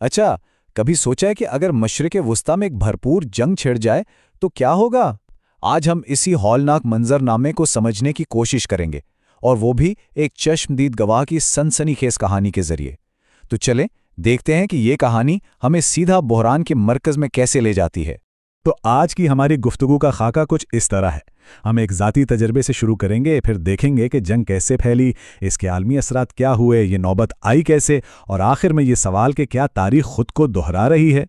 अच्छा, कभी सोचा है कि अगर मशरिक़ वस्ता में एक भरपूर जंग छिड़ जाए तो क्या होगा? आज हम इसी हौलनाक मंजरनामे को समझने की कोशिश करेंगे, और वो भी एक चश्मदीद गवाह की सनसनीखेज कहानी के जरिए। तो चलें, देखते हैं कि ये कहानी हमें सीधा बहरान के मरकज़ में कैसे ले जाती है। तो आज की हमारी गुफ्तगू का खाका कुछ इस तरह है। हम एक ज़ाती तजर्बे से शुरू करेंगे, फिर देखेंगे कि जंग कैसे फैली, इसके आलमी असरात क्या हुए, ये नौबत आई कैसे, और आखिर में ये सवाल कि क्या तारीख खुद को दोहरा रही है।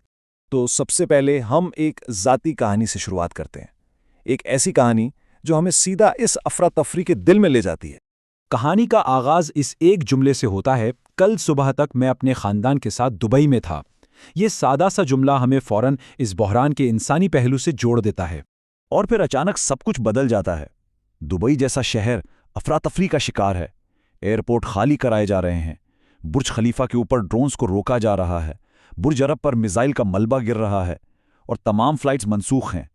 तो सबसे पहले हम एक ज़ाती कहानी से शुरुआत करते हैं। एक ऐसी कहानी जो हमें सीधा इस अफरा तफरी के दिल में ले जाती है। कहानी का आगाज इस एक जुमले से होता है, कल सुबह तक मैं अपने खानदान के साथ दुबई में था। ये सादा सा जुमला हमें फौरन इस बहरान के इंसानी पहलू से जोड़ देता है। और फिर अचानक सब कुछ बदल जाता है। दुबई जैसा शहर अफरा तफरी का शिकार है। एयरपोर्ट खाली कराए जा रहे हैं। बुर्ज खलीफा के ऊपर ड्रोन्स को रोका जा रहा है। बुर्ज अरब पर मिसाइल का मलबा गिर रहा है और तमाम फ्लाइट्स मनसूख हैं।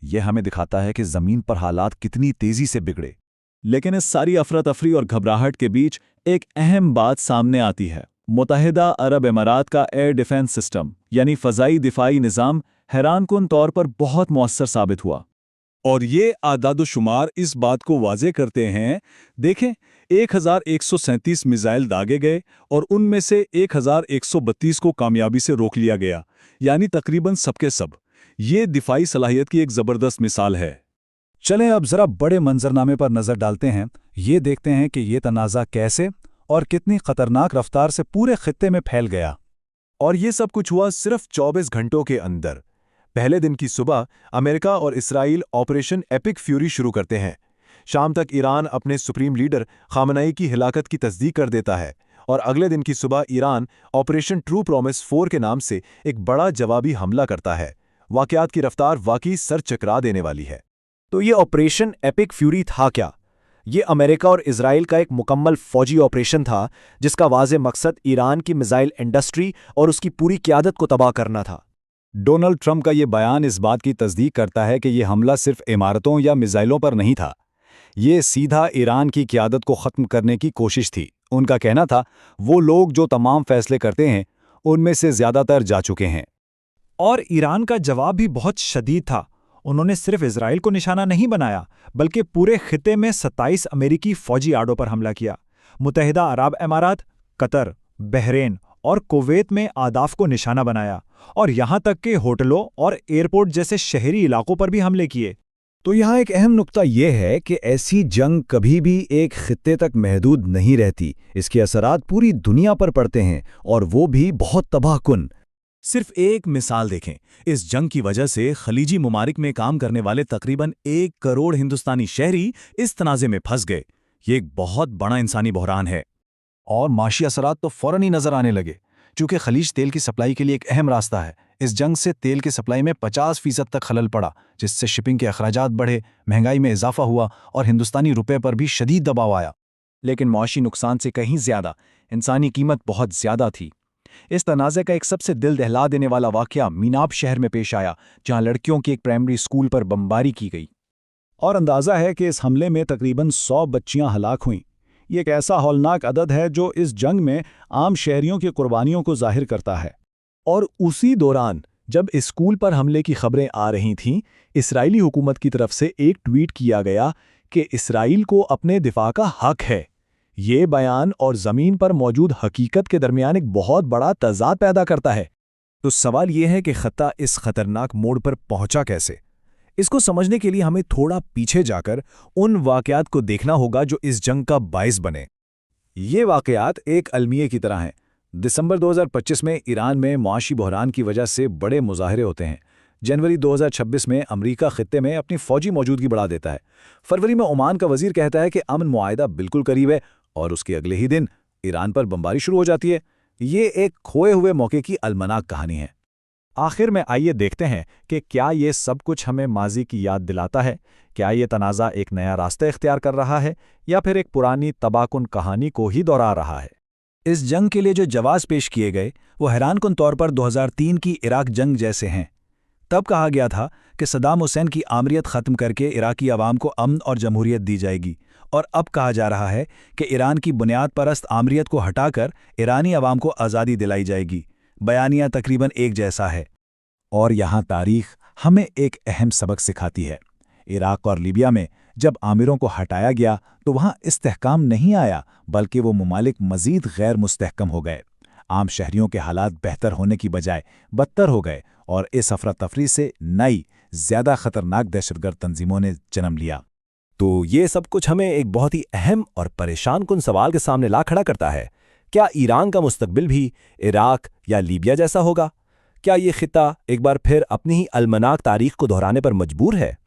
यह हमें दिखाता है कि ज़मीन पर हालात कितनी तेज़ी से बिगड़े। लेकिन इस सारी अफरा तफरी और घबराहट के बीच एक अहम बात सामने आती है। मुत्तहिदा अरब अमारात का एयर डिफेंस सिस्टम यानी फ़ज़ाई दिफाई निज़ाम हैरानकुन तौर पर बहुत मौसर साबित हुआ। और ये आदाद-ओ-शुमार इस बात को वाज़े करते हैं। देखें, 1137 मिसाइल दागे गए और उनमें से 1132 को कामयाबी से रोक लिया गया, यानी तकरीबन सबके सब। ये दिफाई सलाहियत की एक ज़बरदस्त मिसाल है। चलें अब ज़रा बड़े मंजरनामे पर नज़र डालते हैं। ये देखते हैं कि ये तनाज़ा कैसे और कितनी ख़तरनाक रफ्तार से पूरे खित्ते में फैल गया। और ये सब कुछ हुआ सिर्फ 24 घंटों के अंदर। पहले दिन की सुबह अमेरिका और इसराइल ऑपरेशन एपिक फ्यूरी शुरू करते हैं। शाम तक ईरान अपने सुप्रीम लीडर खामनेई की हिलाकत की तस्दीक कर देता है, और अगले दिन की सुबह ईरान ऑपरेशन ट्रू प्रॉमिस 4 के नाम से एक बड़ा जवाबी हमला करता है। वाक़यात की रफ्तार वाकई सर चकरा देने वाली है। तो ये ऑपरेशन एपिक फ्यूरी था क्या? ये अमेरिका और इजराइल का एक मुकम्मल फौजी ऑपरेशन था जिसका वाज़े मकसद ईरान की मिसाइल इंडस्ट्री और उसकी पूरी क़यादत को तबाह करना था। डोनाल्ड ट्रंप का ये बयान इस बात की तस्दीक करता है कि ये हमला सिर्फ इमारतों या मिसाइलों पर नहीं था। ये सीधा ईरान की क़यादत को ख़त्म करने की कोशिश थी। उनका कहना था, वो लोग जो तमाम फैसले करते हैं उनमें से ज़्यादातर जा चुके हैं। और ईरान का जवाब भी बहुत शदीद था। उन्होंने सिर्फ इजराइल को निशाना नहीं बनाया, बल्कि पूरे खित्ते में 27 अमेरिकी फौजी आड़ों पर हमला किया। मुत्तहिदा अरब अमारात, कतर, बहरीन और कुवैत में आदाफ को निशाना बनाया, और यहाँ तक कि होटलों और एयरपोर्ट जैसे शहरी इलाकों पर भी हमले किए। तो यहाँ एक अहम नुक्ता यह है कि ऐसी जंग कभी भी एक खित्ते तक महदूद नहीं रहती। इसके असरात पूरी दुनिया पर पड़ते हैं, और वो भी बहुत तबाहकुन। सिर्फ एक मिसाल देखें, इस जंग की वजह से खलीजी ममालिक में काम करने वाले तकरीबन 1 करोड़ हिंदुस्तानी शहरी इस तनाज़े में फंस गए। ये एक बहुत बड़ा इंसानी बहरान है। और माशी असरात तो फ़ौरन ही नज़र आने लगे, चूँकि खलीज तेल की सप्लाई के लिए एक अहम रास्ता है। इस जंग से तेल की सप्लाई में 50% तक खलल पड़ा, जिससे शिपिंग के अखराजात बढ़े, महंगाई में इजाफा हुआ और हिंदुस्तानी रुपये पर भी शदीद दबाव आया। लेकिन माशी नुकसान से कहीं ज़्यादा इंसानी कीमत बहुत ज़्यादा थी। इस तनाज़े का एक सबसे दिल दहला देने वाला वाक़या मीनाब शहर में पेश आया, जहां लड़कियों की एक प्राइमरी स्कूल पर बमबारी की गई। और अंदाज़ा है कि इस हमले में तकरीबन 100 बच्चियां हलाक हुईं। ये एक ऐसा हौलनाक अदद है जो इस जंग में आम शहरियों की कुर्बानियों को जाहिर करता है। और उसी दौरान जब इस स्कूल पर हमले की खबरें आ रही थीं, इसराइली हुकूमत की तरफ से एक ट्वीट किया गया कि इसराइल को अपने दिफा का हक है। ये बयान और ज़मीन पर मौजूद हकीकत के दरमियान एक बहुत बड़ा तज़ाद पैदा करता है। तो सवाल यह है कि खत्ता इस खतरनाक मोड़ पर पहुंचा कैसे? इसको समझने के लिए हमें थोड़ा पीछे जाकर उन वाक़यात को देखना होगा जो इस जंग का बाइस बने। ये वाक़यात एक अलमिये की तरह हैं। दिसंबर 2025 में ईरान में मुआशी बहरान की वजह से बड़े मुजाहरे होते हैं। जनवरी 2026 में अमरीका खित्ते में अपनी फ़ौजी मौजूदगी बढ़ा देता है। फरवरी में ओमान का वज़ीर कहता है कि अमन मुआहिदा बिल्कुल करीब है, और उसके अगले ही दिन ईरान पर बमबारी शुरू हो जाती है। ये एक खोए हुए मौके की अलमनाक कहानी है। आखिर में आइए देखते हैं कि क्या ये सब कुछ हमें माजी की याद दिलाता है। क्या ये तनाज़ा एक नया रास्ता इख्तियार कर रहा है, या फिर एक पुरानी तबाहकुन कहानी को ही दोहरा रहा है। इस जंग के लिए जो जवाब पेश किए गए वो हैरानकुन तौर पर 2003 की इराक जंग जैसे हैं। तब कहा गया था कि सद्दाम हुसैन की आमरीत ख़त्म करके इराकी आवाम को अमन और जमहूरियत दी जाएगी, और अब कहा जा रहा है कि ईरान की बुनियाद परस्त आमरीत को हटाकर ईरानी आवाम को आज़ादी दिलाई जाएगी। बयानिया तकरीबन एक जैसा है। और यहाँ तारीख हमें एक अहम सबक सिखाती है। इराक और लीबिया में जब आमिरों को हटाया गया तो वहाँ इस्तेहकाम नहीं आया, बल्कि वो ममालिक मज़ीद गैर मुस्तहकम हो गए। आम शहरियों के हालात बेहतर होने की बजाय बदतर हो गए और इस अफरा तफरी से नई, ज़्यादा खतरनाक दहशतगर्द तंजीमों ने जन्म लिया। तो ये सब कुछ हमें एक बहुत ही अहम और परेशान कुन सवाल के सामने ला खड़ा करता है। क्या ईरान का मुस्तकबिल भी इराक या लीबिया जैसा होगा? क्या ये खिता एक बार फिर अपनी ही अलमनाक तारीख को दोहराने पर मजबूर है?